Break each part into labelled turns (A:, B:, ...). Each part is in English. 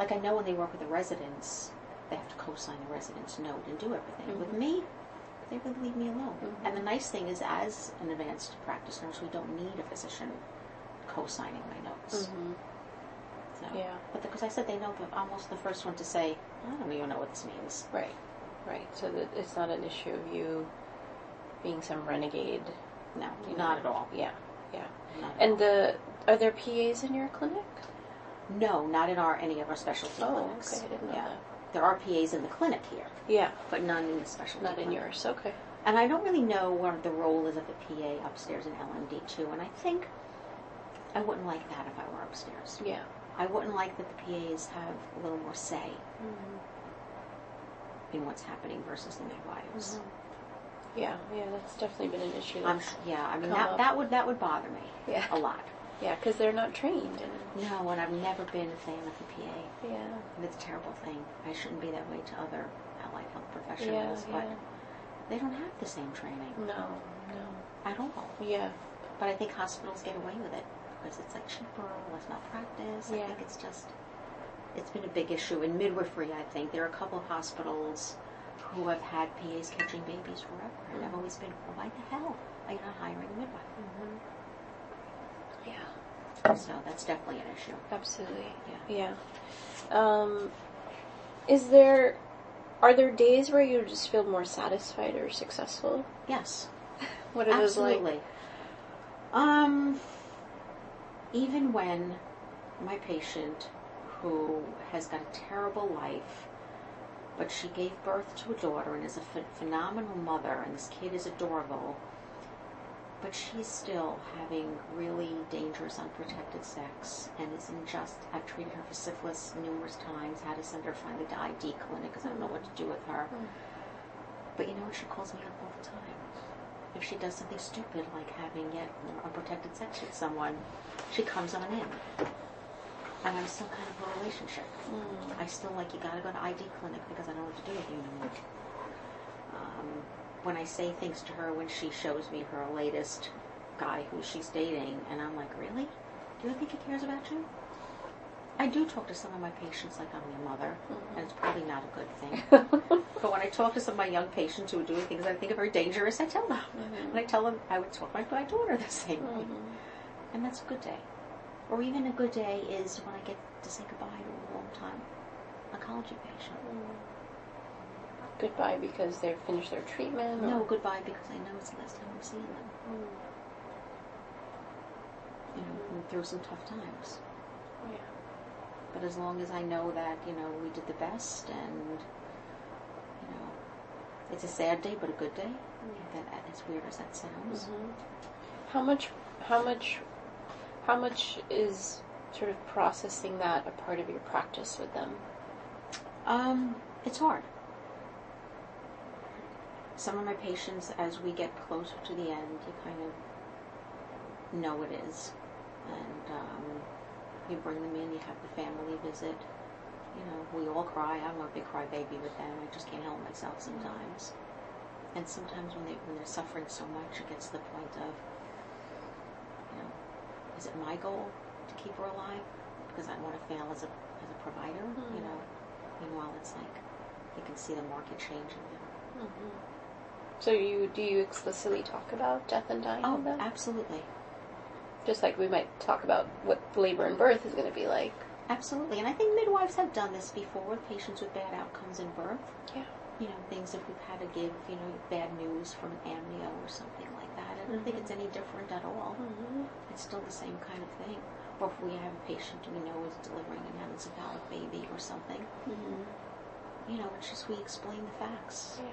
A: like I know when they work with the residents, they have to co-sign the resident's note and do everything. With me, they really leave me alone. And the nice thing is, as an advanced practice nurse, we don't need a physician co-signing my notes. So,
B: Yeah.
A: but because I said they know, almost the first one to say, I don't even know what this means.
B: Right. So that it's not an issue of you being some renegade.
A: No, not at all.
B: Yeah.
A: Not at
B: And
A: all.
B: are there PAs in your clinic?
A: No, not in any of our specialty clinics.
B: Okay, I didn't know that.
A: There are PAs in the clinic here,
B: Yeah.
A: but none in the specialty
B: Not
A: clinic.
B: in yours. Okay.
A: And I don't really know what the role is of the PA upstairs in LMD too, and I think I wouldn't like that if I were upstairs.
B: Yeah.
A: I wouldn't like that the PAs have a little more say in what's happening versus the midwives.
B: Yeah, that's definitely been an issue.
A: I mean
B: come up.
A: that would bother me
B: Yeah.
A: a lot.
B: Yeah, because they're not trained. And
A: No, and I've never been a fan of the PA.
B: yeah.
A: And it's a terrible thing. I shouldn't be that way to other allied health professionals, but they don't have the same training
B: No.
A: at all.
B: Yeah.
A: But I think hospitals get away with it because it's like cheaper, less malpractice. I
B: Yeah.
A: think it's been a big issue. In midwifery, I think there are a couple of hospitals who have had PAs catching babies forever. And I've always been, well, why the hell are you not hiring a midwife?
B: Yeah.
A: So that's definitely an issue.
B: Absolutely.
A: Yeah.
B: Are there days where you just feel more satisfied or successful?
A: Yes.
B: What are those like?
A: Absolutely. Even when my patient, who has got a terrible life, but she gave birth to a daughter and is a phenomenal mother, and this kid is adorable, but she's still having really dangerous, unprotected sex, and isn't just, I've treated her for syphilis numerous times, had to send her finally to ID clinic because I don't know what to do with her. But you know what, she calls me up all the time. If she does something stupid like having yet more unprotected sex with someone, she comes on in. And I'm still kind of a relationship. I still you gotta go to ID clinic because I don't know what to do with you anymore. When I say things to her when she shows me her latest guy who she's dating, and I'm like, really? Do you think he cares about you? I do talk to some of my patients like I'm your mother, and it's probably not a good thing. But when I talk to some of my young patients who are doing things I think are very dangerous, I tell them. And I tell them I would talk to my daughter the same way. And that's a good day. Or even a good day is when I get to say goodbye to a long-time oncology patient.
B: Goodbye because they've finished their treatment?
A: No, goodbye because I know it's the last time I'm seeing them. You know, been through some tough times.
B: Yeah.
A: But as long as I know that, you know, we did the best and, you know, it's a sad day but a good day. That, as weird as that sounds.
B: How much is sort of processing that a part of your practice with them?
A: It's hard. Some of my patients, as we get closer to the end, you kind of know it is. And you bring them in, you have the family visit. You know, we all cry. I'm a big crybaby with them. I just can't help myself sometimes. And sometimes when they're suffering so much, it gets to the point of, you know, is it my goal to keep her alive? Because I don't want to fail as a provider, you know. Meanwhile, it's like you can see the market changing there.
B: So do you explicitly talk about death and dying with them?
A: Absolutely.
B: Just like we might talk about what labor and birth is going to be like.
A: Absolutely. And I think midwives have done this before with patients with bad outcomes in birth.
B: Yeah.
A: You know, things if we've had to give, you know, bad news from an amnio or something like that. I don't think it's any different at all. It's still the same kind of thing. Or if we have a patient we know is delivering an anencephalic baby or something. You know, it's just we explain the facts.
B: Yeah.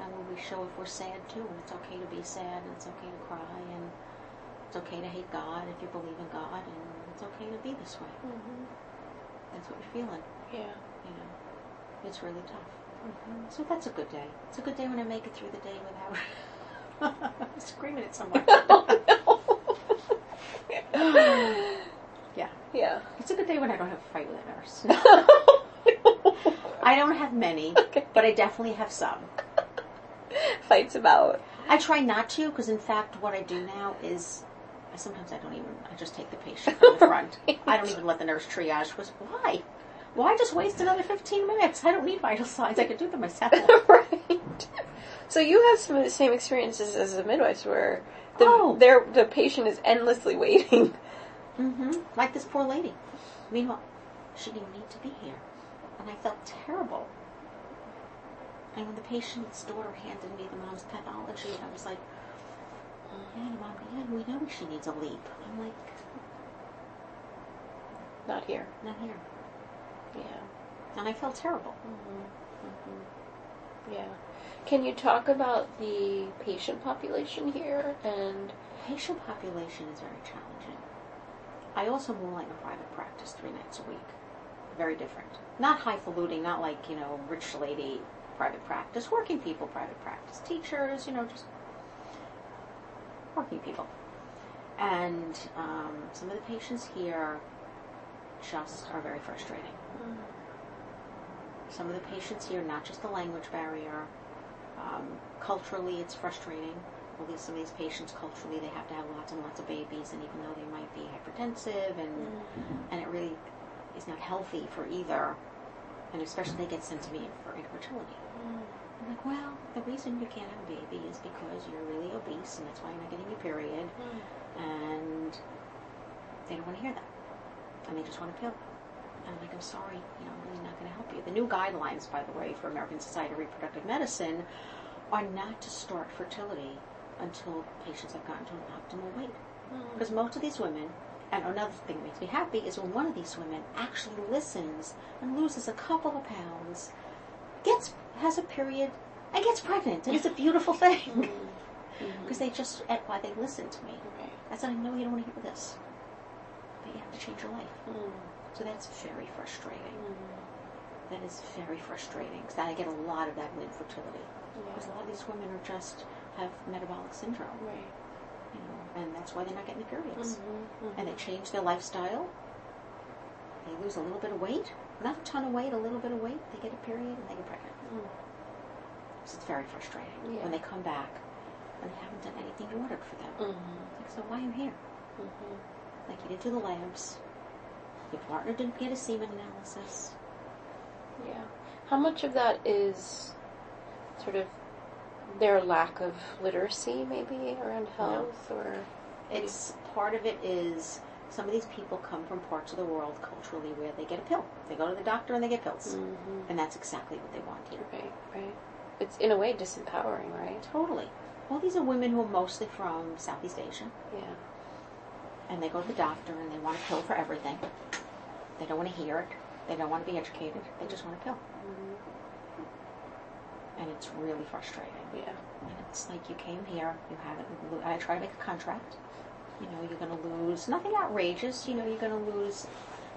A: And we show if we're sad too, and it's okay to be sad, and it's okay to cry, and it's okay to hate God if you believe in God, and it's okay to be this way. That's what you're feeling.
B: Yeah.
A: You know, it's really tough. So that's a good day. It's a good day when I make it through the day without screaming at someone. Yeah.
B: Yeah.
A: It's a good day when I don't have a fight with a nurse. I don't have many, but I definitely have some.
B: Fights about.
A: I try not to, because in fact what I do now is, sometimes I just take the patient from the front. I don't even let the nurse triage. Why? Why just waste another 15 minutes? I don't need vital signs. I could do them myself.
B: Right. So you have some of the same experiences as the midwives where the patient is endlessly waiting.
A: Mm-hmm. Like this poor lady. Meanwhile, she didn't need to be here. And I felt terrible. And when the patient's daughter handed me the mom's pathology, I was like, yeah, Mom, we know she needs a leap. I'm like,
B: Not here.
A: not here.
B: Yeah.
A: And I felt terrible.
B: Yeah. Can you talk about the patient population here? And
A: Patient population is very challenging. I also moonlight in private practice 3 nights a week. Very different. Not highfalutin, not like, rich lady private practice, working people private practice, teachers, just working people. And some of the patients here just are very frustrating. Some of the patients here, not just the language barrier, culturally it's frustrating. Some of these patients, culturally, they have to have lots and lots of babies, and even though they might be hypertensive, and it really is not healthy for either, and especially they get sent to me for infertility. I'm like, well, the reason you can't have a baby is because you're really obese, and that's why you're not getting your period, and they don't want to hear that, and they just want a pill. And I'm like, I'm sorry, I'm really not going to help you. The new guidelines, by the way, for American Society of Reproductive Medicine are not to start fertility until patients have gotten to an optimal weight. Because most of these women, and another thing that makes me happy is when one of these women actually listens and loses a couple of pounds, has a period, and gets pregnant. And it's a beautiful thing. Because they listen to me. I said, I know you don't want to hear this, but you have to change your life. So that's very frustrating. That is very frustrating. Because I get a lot of that with infertility. Because a lot of these women have metabolic syndrome. And that's why they're not getting the periods. And they change their lifestyle. They lose a little bit of weight. Not a ton of weight, a little bit of weight. They get a period and they get pregnant. So it's very frustrating when they come back and they haven't done anything you ordered for them. Like, so why am I here? Like, you didn't do the labs. Your partner didn't get a semen analysis.
B: Yeah. How much of that is sort of their lack of literacy, maybe, around health, or
A: it's part of it is some of these people come from parts of the world culturally where they get a pill. They go to the doctor and they get pills, and that's exactly what they want here.
B: Right. It's in a way disempowering, right?
A: Totally. Well, these are women who are mostly from Southeast Asia.
B: Yeah.
A: And they go to the doctor and they want a pill for everything. They don't want to hear it. They don't want to be educated. They just want a pill. And it's really frustrating.
B: Yeah.
A: And it's like, you came here, you haven't, I try to make a contract. You're going to lose, nothing outrageous, you're going to lose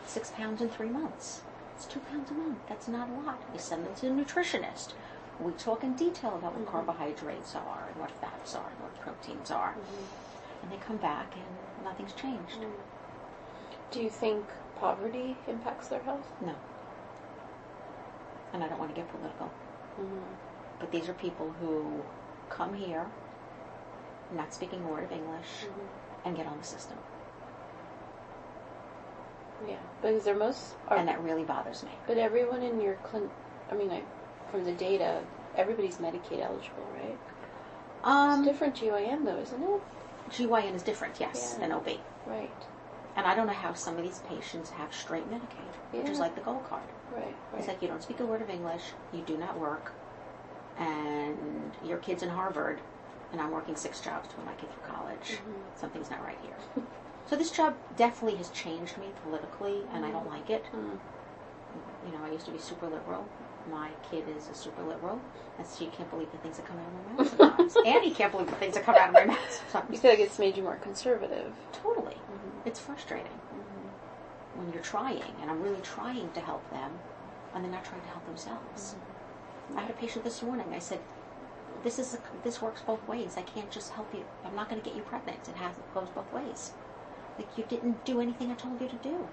A: 6 pounds in 3 months. It's 2 pounds a month. That's not a lot. You send them to a nutritionist. We talk in detail about what carbohydrates are and what fats are and what proteins are. And they come back and nothing's changed.
B: Do you think poverty impacts their health?
A: No. And I don't want to get political. But these are people who come here, not speaking a word of English, and get on the system.
B: Yeah, because they're most...
A: and that really bothers me.
B: But everyone in your clinic, from the data, everybody's Medicaid eligible, right? It's different GYN, though, isn't it?
A: GYN is different, yes, than OB.
B: Right.
A: And I don't know how some of these patients have straight Medicaid, which is like the gold card.
B: Right.
A: It's like, you don't speak a word of English, you do not work, and your kid's in Harvard, and I'm working 6 jobs to put my kid through college. Something's not right here. So this job definitely has changed me politically, and I don't like it. I used to be super liberal. My kid is a super liberal, and she can't believe the things that come out of my mouth sometimes. And he can't believe the things that come out of my mouth sometimes.
B: You feel like it's made you more conservative.
A: Totally. It's frustrating when you're trying, and I'm really trying to help them, and they're not trying to help themselves. I had a patient this morning. I said, this works both ways. I can't just help you. I'm not going to get you pregnant. It goes both ways. Like, you didn't do anything I told you to do.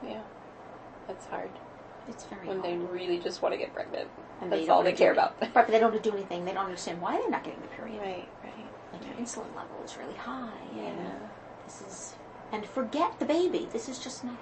B: Yeah. That's hard.
A: It's very
B: when
A: hard.
B: They really just want to get pregnant.
A: And
B: that's all they care about.
A: Right, but they don't do anything. They don't understand why they're not getting the period.
B: Right.
A: Like, your insulin level is really high.
B: Yeah.
A: And and forget the baby. This is just not